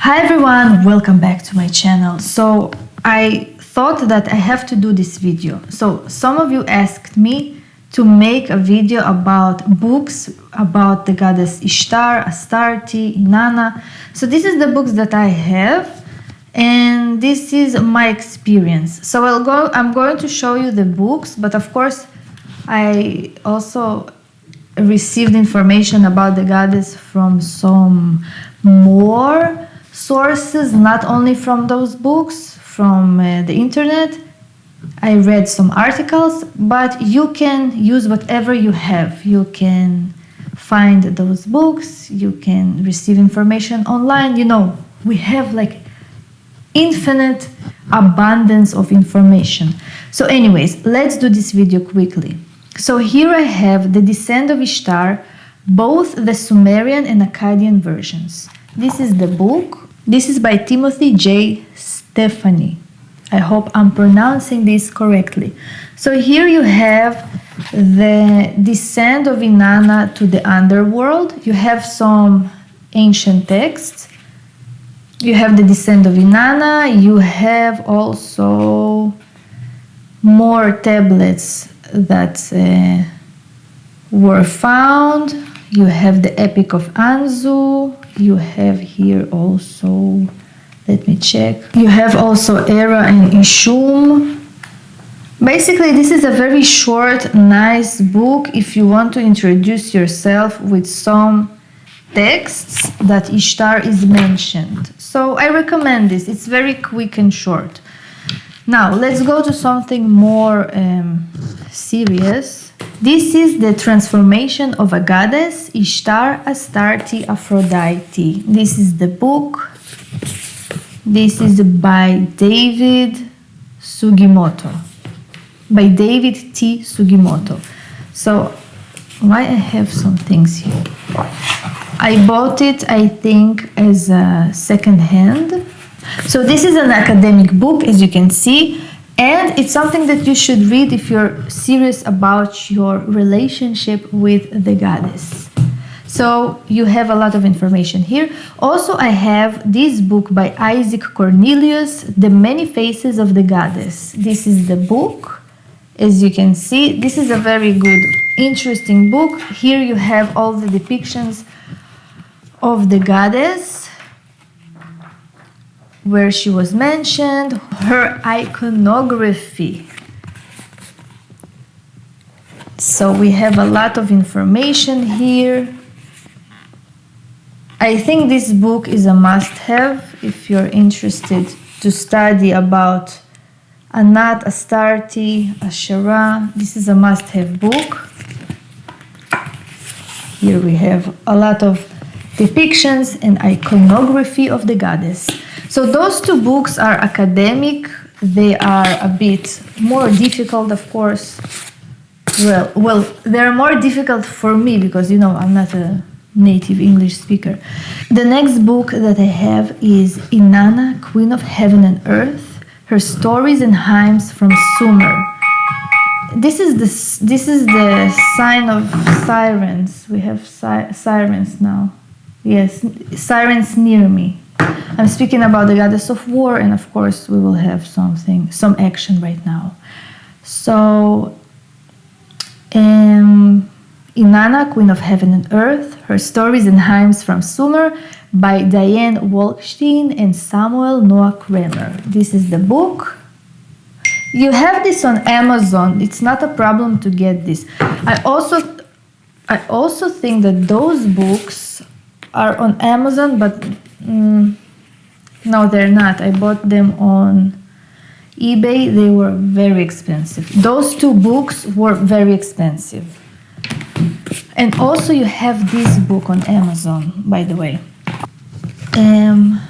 Hi everyone, welcome back to my channel. So I thought that I have to do this video. So some of you asked me to make a video about books about the goddess Ishtar, Astarte, Inanna. So this is the books that I have and this is my experience. So I'm going to show you the books, but of course I also received information about the goddess from some more sources, not only from those books, from the internet. I read some articles, but you can use whatever you have. You can find those books, you can receive information online. You know, we have like infinite abundance of information. So anyways, let's do this video quickly. So here I have The Descent of Ishtar, both the Sumerian and Akkadian versions. This is the book. This is by Timothy J. Stephanie. I hope I'm pronouncing this correctly. So here you have the descent of Inanna to the underworld. You have some ancient texts. You have the descent of Inanna. You have also more tablets that were found. You have the Epic of Anzu. You have here also, let me check. You have also Era and Ishum. Basically, this is a very short, nice book if you want to introduce yourself with some texts that Ishtar is mentioned. So I recommend this. It's very quick and short. Now, let's go to something more serious. This is the transformation of a goddess, Ishtar, Astarte, Aphrodite. This is the book. This is by David Sugimoto. By David T. Sugimoto. So, why I have some things here? I bought it, I think, as a second hand. So this is an academic book, as you can see. And it's something that you should read if you're serious about your relationship with the goddess. So you have a lot of information here. Also, I have this book by Isaac Cornelius, The Many Faces of the Goddess. This is the book. As you can see, this is a very good, interesting book. Here you have all the depictions of the goddess, where she was mentioned, her iconography. So we have a lot of information here. I think this book is a must-have if you're interested to study about Anat, Astarte, Asherah. This is a must-have book. Here we have a lot of depictions and iconography of the goddess. So those two books are academic. They are a bit more difficult, of course. Well, they're more difficult for me because, you know, I'm not a native English speaker. The next book that I have is Inanna, Queen of Heaven and Earth, Her Stories and Hymns from Sumer. This is the sign of sirens. We have sirens now. Yes, sirens near me. I'm speaking about the goddess of war, and of course we will have some action right now. So, Inanna, Queen of Heaven and Earth, Her Stories and Hymns from Sumer by Diane Wolkstein and Samuel Noah Kramer. This is the book. You have this on Amazon. It's not a problem to get this. I also think that those books are on Amazon, but no, they're not. I bought them on eBay. They were very expensive. Those two books were very expensive. And also you have this book on Amazon, by the way. I'm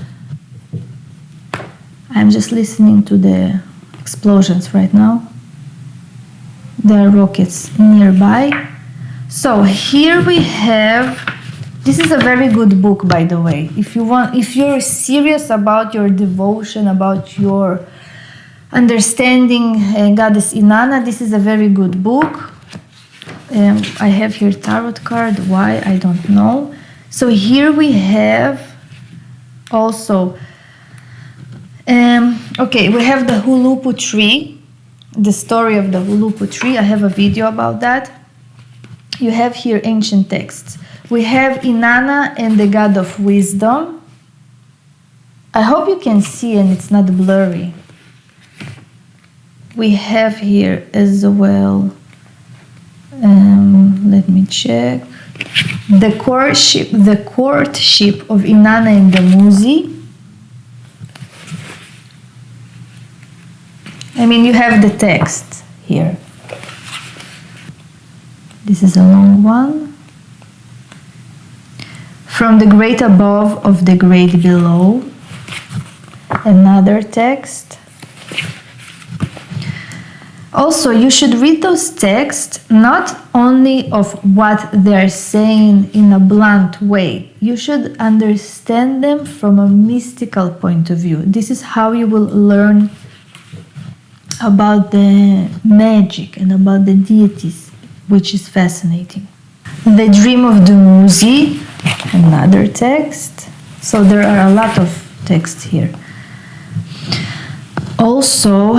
just listening to the explosions right now. There are rockets nearby. So here we have, this is a very good book, by the way. If you're serious about your devotion, about your understanding Goddess Inanna, this is a very good book. I have here tarot card. Why? I don't know. So here we have Also, okay, we have the Hulupu tree, the story of the Hulupu tree. I have a video about that. You have here ancient texts. We have Inanna and the god of wisdom. I hope you can see and it's not blurry. We have here as well, let me check, the courtship of Inanna and the Musi. I mean, you have the text here. This is a long one. From the great above of the great below. Another text. Also, you should read those texts not only of what they're saying in a blunt way. You should understand them from a mystical point of view. This is how you will learn about the magic and about the deities, which is fascinating. The dream of the Musi, another text. So there are a lot of texts here. Also,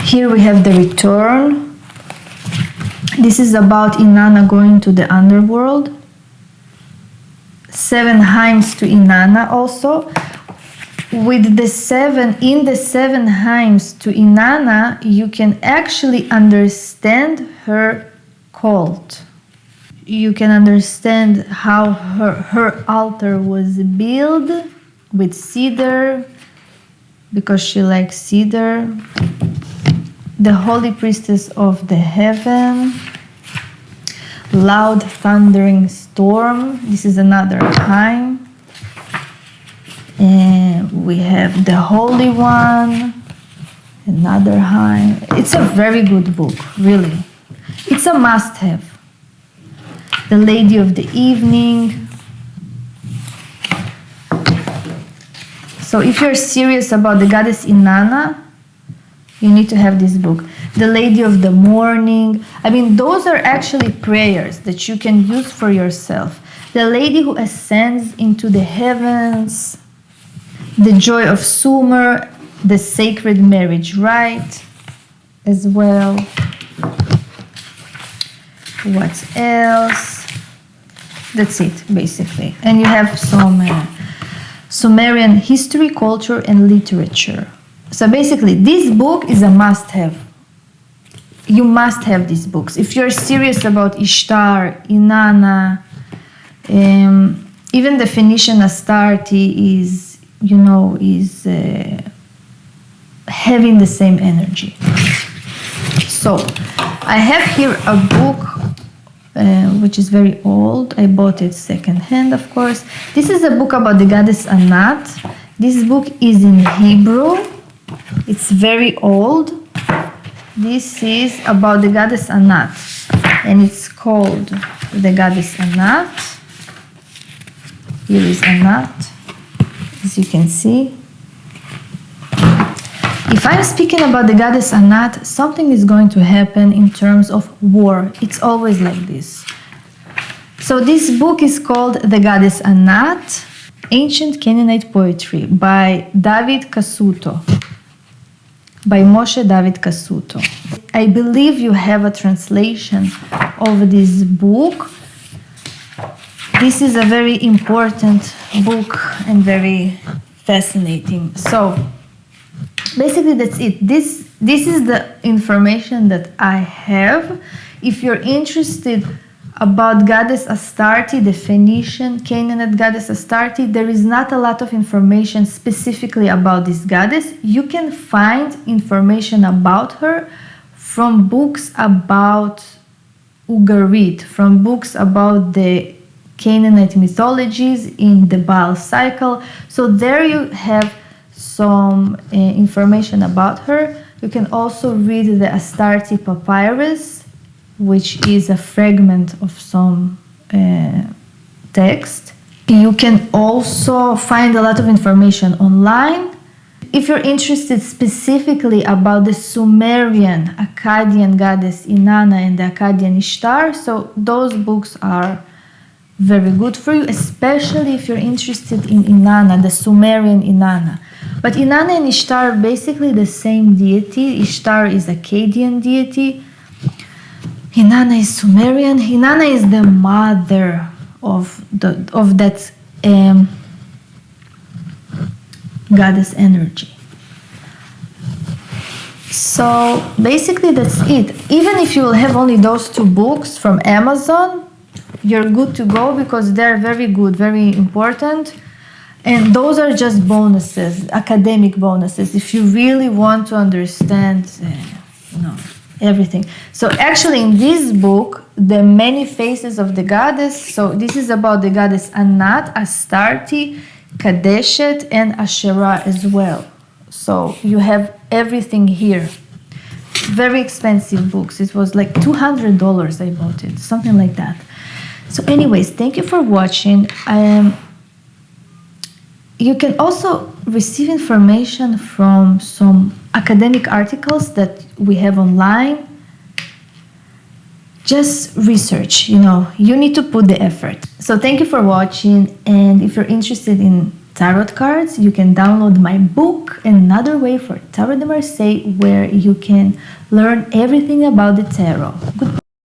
here we have the return. This is about Inanna going to the underworld. 7 hymns to Inanna also. With the 7 hymns to Inanna, you can actually understand her cult. You can understand how her altar was built with cedar, because she likes cedar. The holy priestess of the heaven, loud thundering storm. This is another hymn. And we have the Holy One, another hymn. It's a very good book, really. It's a must-have. The Lady of the Evening. So if you're serious about the goddess Inanna, you need to have this book. The Lady of the Morning. I mean, those are actually prayers that you can use for yourself. The Lady who ascends into the heavens. The Joy of Sumer. The Sacred Marriage Rite as well. What else? That's it, basically. And you have some Sumerian history, culture, and literature. So basically, this book is a must-have. You must have these books. If you're serious about Ishtar, Inanna, even the Phoenician Astarte is, having the same energy. So, I have here a book which is very old. I bought it second-hand, of course. This is a book about the goddess Anat. This book is in Hebrew. It's very old. This is about the goddess Anat, and it's called the goddess Anat. Here is Anat, as you can see. If I'm speaking about the goddess Anat, something is going to happen in terms of war. It's always like this. So this book is called The Goddess Anat, Ancient Canaanite Poetry by David Cassuto. By Moshe David Cassuto. I believe you have a translation of this book. This is a very important book and very fascinating. So basically that's it. This is the information that I have. If you're interested about goddess Astarte, the Phoenician Canaanite goddess Astarte, there is not a lot of information specifically about this goddess. You can find information about her from books about Ugarit, from books about the Canaanite mythologies in the Baal cycle. So there you have some information about her. You can also read the Astarte papyrus, which is a fragment of some text. You can also find a lot of information online. If you're interested specifically about the Sumerian Akkadian goddess Inanna and the Akkadian Ishtar, so those books are very good for you, especially if you're interested in Inanna, the Sumerian Inanna. But Inanna and Ishtar are basically the same deity. Ishtar is Akkadian deity. Inanna is Sumerian. Inanna is the mother of that goddess energy. So basically that's it. Even if you will have only those two books from Amazon, you're good to go because they're very good, very important. And those are just bonuses, academic bonuses, if you really want to understand everything. So actually in this book, the many faces of the goddess, so this is about the goddess Anat, Astarte, Kadeshet, and Asherah as well. So you have everything here. Very expensive books. It was like $200 I bought it, something like that. So anyways, thank you for watching. You can also receive information from some academic articles that we have online. Just research, you need to put the effort. So thank you for watching, and if you're interested in tarot cards, you can download my book, Another Way for Tarot de Marseille, where you can learn everything about the tarot. Goodbye.